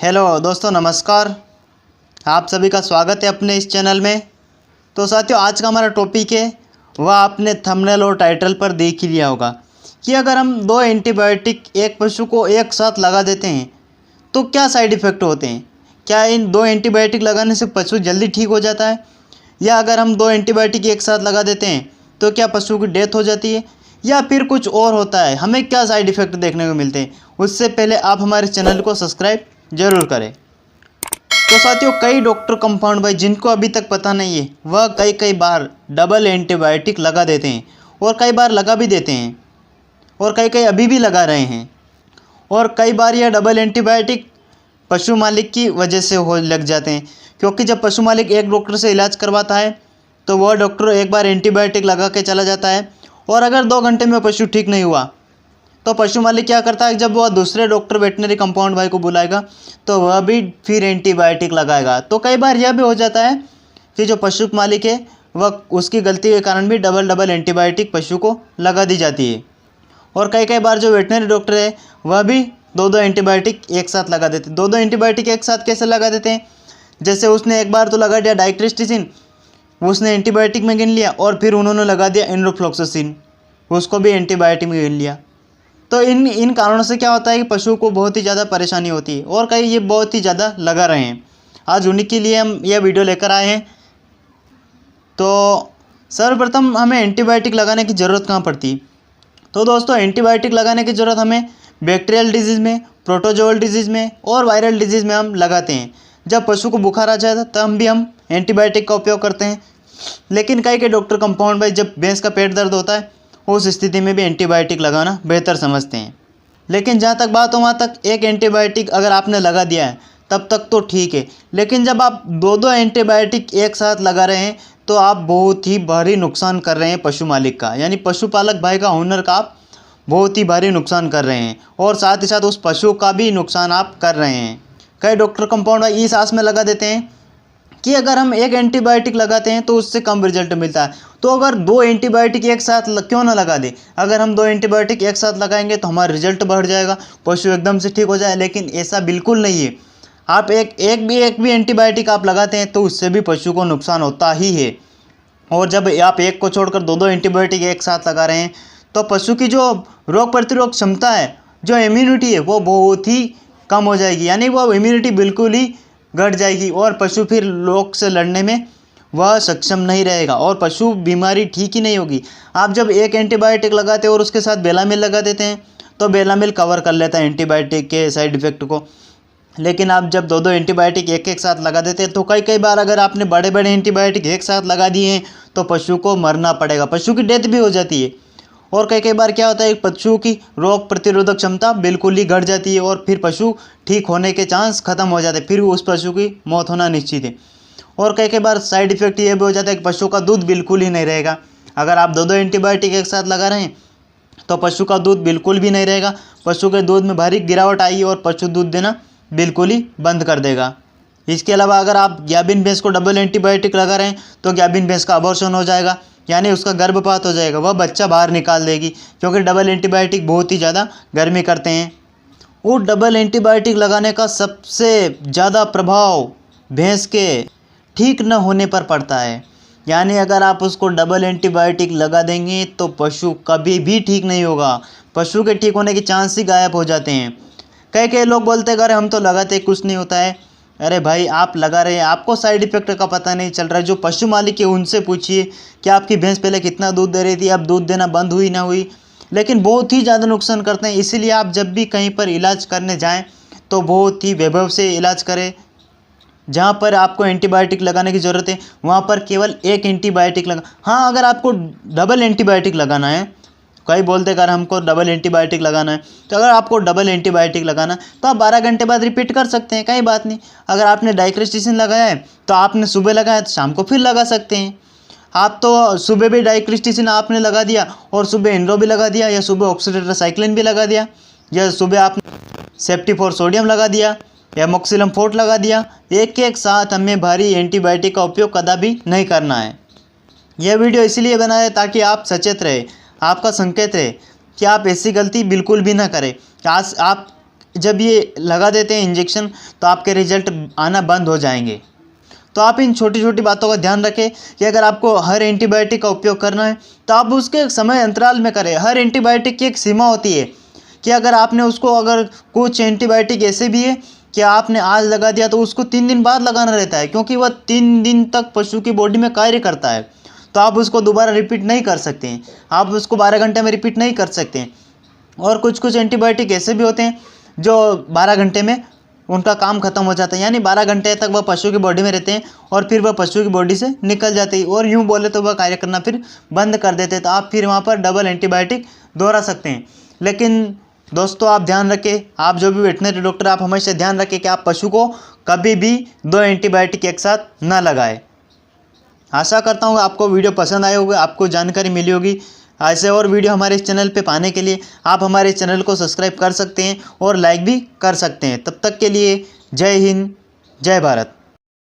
Hello दोस्तों, नमस्कार। आप सभी का स्वागत है अपने इस चैनल में। तो साथियों, आज का हमारा टॉपिक है वह आपने थंबनेल और टाइटल पर देख ही लिया होगा कि अगर हम 2 एंटीबायोटिक एक पशु को एक साथ लगा देते हैं तो क्या साइड इफ़ेक्ट होते हैं। क्या इन 2 एंटीबायोटिक लगाने से पशु जल्दी ठीक हो जाता है, या अगर हम 2 एंटीबायोटिक एक साथ लगा देते हैं तो क्या पशु की डेथ हो जाती है, या फिर कुछ और होता है। हमें क्या साइड इफ़ेक्ट देखने को मिलते हैं, उससे पहले आप हमारे चैनल को सब्सक्राइब ज़रूर करें। तो साथियों, कई डॉक्टर कंपाउंड भाई जिनको अभी तक पता नहीं है वह कई बार डबल एंटीबायोटिक लगा देते हैं, और कई बार लगा भी देते हैं, और कई अभी भी लगा रहे हैं। और कई बार यह डबल एंटीबायोटिक पशु मालिक की वजह से हो लग जाते हैं, क्योंकि जब पशु मालिक एक डॉक्टर से इलाज करवाता है तो वह डॉक्टर एक बार एंटीबायोटिक लगा के चला जाता है, और अगर 2 घंटे में पशु ठीक नहीं हुआ तो पशु मालिक क्या करता है, जब वह दूसरे डॉक्टर वेटनरी कंपाउंड भाई को बुलाएगा तो वह भी फिर एंटीबायोटिक लगाएगा। तो कई बार यह भी हो जाता है कि जो पशु मालिक है वह उसकी गलती के कारण भी डबल एंटीबायोटिक पशु को लगा दी जाती है। और कई बार जो वेटनरी डॉक्टर है वह भी 2 एंटीबायोटिक एक साथ लगा देते हैं। 2 एंटीबायोटिक एक साथ कैसे लगा देते हैं, जैसे उसने एक बार तो लगा दिया डाइक्रिस्टिसिन, उसने एंटीबायोटिक में गिन लिया, और फिर उन्होंने लगा दिया एनरोफ्लॉक्सासिन, उसको भी एंटीबायोटिक में गिन लिया। तो इन कारणों से क्या होता है कि पशु को बहुत ही ज़्यादा परेशानी होती है, और कई ये बहुत ही ज़्यादा लगा रहे हैं। आज उन्हीं के लिए हम यह वीडियो लेकर आए हैं। तो सर्वप्रथम हमें एंटीबायोटिक लगाने की ज़रूरत कहाँ पड़ती है। तो दोस्तों, एंटीबायोटिक लगाने की ज़रूरत हमें बैक्टीरियल डिजीज़ में, प्रोटोजोअल डिजीज़ में और वायरल डिजीज़ में हम लगाते हैं। जब पशु को बुखार आ जाता है तब भी हम एंटीबायोटिक का उपयोग करते हैं। लेकिन कई डॉक्टर कंपाउंड भाई जब भैंस का पेट दर्द होता है उस स्थिति में भी एंटीबायोटिक लगाना बेहतर समझते हैं। लेकिन जहाँ तक बात हो वहाँ तक एक एंटीबायोटिक अगर आपने लगा दिया है तब तक तो ठीक है, लेकिन जब आप 2 एंटीबायोटिक एक साथ लगा रहे हैं तो आप बहुत ही भारी नुकसान कर रहे हैं पशु मालिक का, यानी पशुपालक भाई का, हुनर का आप बहुत ही भारी नुकसान कर रहे हैं, और साथ ही साथ उस पशु का भी नुकसान आप कर रहे हैं। कई डॉक्टर कंपाउंड भाई इस आस में लगा देते हैं कि अगर हम एक एंटीबायोटिक लगाते हैं तो उससे कम रिजल्ट मिलता है, तो अगर 2 एंटीबायोटिक एक साथ क्यों ना लगा दें। अगर हम 2 एंटीबायोटिक एक साथ लगाएंगे तो हमारा रिजल्ट बढ़ जाएगा, पशु एकदम से ठीक हो जाए। लेकिन ऐसा बिल्कुल नहीं है। आप एक भी एंटीबायोटिक आप लगाते हैं तो उससे भी पशु को नुकसान होता ही है। और जब आप एक को छोड़कर 2 एंटीबायोटिक एक साथ लगा रहे हैं तो पशु की जो रोग प्रतिरोध क्षमता है, जो इम्यूनिटी है, वो बहुत ही कम हो जाएगी, यानी वो इम्यूनिटी बिल्कुल ही घट जाएगी, और पशु फिर रोग से लड़ने में वह सक्षम नहीं रहेगा, और पशु बीमारी ठीक ही नहीं होगी। आप जब एक एंटीबायोटिक लगाते हैं और उसके साथ बेलामिल लगा देते हैं तो बेलामिल कवर कर लेता है एंटीबायोटिक के साइड इफ़ेक्ट को। लेकिन आप जब 2 एंटीबायोटिक एक साथ लगा देते हैं तो कई बार अगर आपने बड़े एंटीबायोटिक एक साथ लगा दिए हैं तो पशु को मरना पड़ेगा, पशु की डेथ भी हो जाती है। और कई बार क्या होता है, पशु की रोग प्रतिरोधक क्षमता बिल्कुल ही घट जाती है, और फिर पशु ठीक होने के चांस ख़त्म हो जाते हैं, फिर उस पशु की मौत होना निश्चित है। और कई बार साइड इफ़ेक्ट ये भी हो जाता है कि पशु का दूध बिल्कुल ही नहीं रहेगा। अगर आप 2 एंटीबायोटिक एक साथ लगा रहे हैं तो पशु का दूध बिल्कुल भी नहीं रहेगा, पशु के दूध में भारी गिरावट आएगी और पशु दूध देना बिल्कुल ही बंद कर देगा। इसके अलावा अगर आप गाभिन भैंस को डबल एंटीबायोटिक लगा रहे हैं तो गाभिन भैंस का अबॉर्शन हो जाएगा, यानी उसका गर्भपात हो जाएगा, वह बच्चा बाहर निकाल देगी, क्योंकि डबल एंटीबायोटिक बहुत ही ज़्यादा गर्मी करते हैं। वो डबल एंटीबायोटिक लगाने का सबसे ज़्यादा प्रभाव भैंस के ठीक न होने पर पड़ता है, यानी अगर आप उसको डबल एंटीबायोटिक लगा देंगे तो पशु कभी भी ठीक नहीं होगा, पशु के ठीक होने के चांस ही गायब हो जाते हैं। कई लोग बोलते हैं अरे हम तो लगाते कुछ नहीं होता है। अरे भाई, आप लगा रहे हैं, आपको साइड इफ़ेक्ट का पता नहीं चल रहा है। जो पशु मालिक है उनसे पूछिए कि आपकी भैंस पहले कितना दूध दे रही थी, अब दूध देना बंद हुई ना हुई। लेकिन बहुत ही ज़्यादा नुकसान करते हैं, इसीलिए आप जब भी कहीं पर इलाज करने जाएं तो बहुत ही वैभव से इलाज करें। जहाँ पर आपको एंटीबायोटिक लगाने की ज़रूरत है वहाँ पर केवल एक एंटीबायोटिक लगा। हाँ, अगर आपको डबल एंटीबायोटिक लगाना है, कई बोलते अगर हमको डबल एंटीबायोटिक लगाना है, तो अगर आपको डबल एंटीबायोटिक लगाना है तो आप 12 घंटे बाद रिपीट कर सकते हैं, कई बात नहीं। अगर आपने डाइक्रिस्टिसिन लगाया है तो आपने सुबह लगाया तो शाम को फिर लगा सकते हैं। आप तो सुबह भी डाइक्रिस्टिसिन आपने लगा दिया और सुबह एनरो भी लगा दिया, या सुबह ऑक्सीटेट्रासाइक्लिन भी लगा दिया, या सुबह आपने सेफ्टिफोर सोडियम लगा दिया, या मोक्सिलम फोर्ट लगा दिया। एक साथ हमें भारी एंटीबायोटिक का उपयोग कदापि नहीं करना है। यह वीडियो इसलिए बनाया ताकि आप सचेत रहे, आपका संकेत रहे कि आप ऐसी गलती बिल्कुल भी ना करें। आज आप जब ये लगा देते हैं इंजेक्शन तो आपके रिजल्ट आना बंद हो जाएंगे। तो आप इन छोटी छोटी बातों का ध्यान रखें कि अगर आपको हर एंटीबायोटिक का उपयोग करना है तो आप उसके समय अंतराल में करें। हर एंटीबायोटिक की एक सीमा होती है कि अगर आपने उसको, अगर कुछ एंटीबायोटिक ऐसे भी है कि आपने आज लगा दिया तो उसको 3 दिन बाद लगाना रहता है, क्योंकि वह 3 दिन तक पशु की बॉडी में कार्य करता है। तो आप उसको दोबारा रिपीट नहीं कर सकते हैं, आप उसको 12 घंटे में रिपीट नहीं कर सकते हैं। और कुछ कुछ एंटीबायोटिक ऐसे भी होते हैं जो 12 घंटे में उनका काम खत्म हो जाता है, यानी 12 घंटे तक वह पशु की बॉडी में रहते हैं और फिर वह पशु की बॉडी से निकल जाते हैं, और यूँ बोले तो वह कार्य करना फिर बंद कर देते हैं। तो आप फिर वहाँ पर डबल एंटीबायोटिक दोहरा सकते हैं। लेकिन दोस्तों आप ध्यान रखें, आप जो भी वेटनरी डॉक्टर, आप हमेशा ध्यान रखें कि आप पशु को कभी भी 2 एंटीबायोटिक एक साथ ना लगाएं। आशा करता हूँ आपको वीडियो पसंद आए होगा, आपको जानकारी मिली होगी। ऐसे और वीडियो हमारे इस चैनल पे पाने के लिए आप हमारे इस चैनल को सब्सक्राइब कर सकते हैं और लाइक भी कर सकते हैं। तब तक के लिए जय हिंद, जय भारत।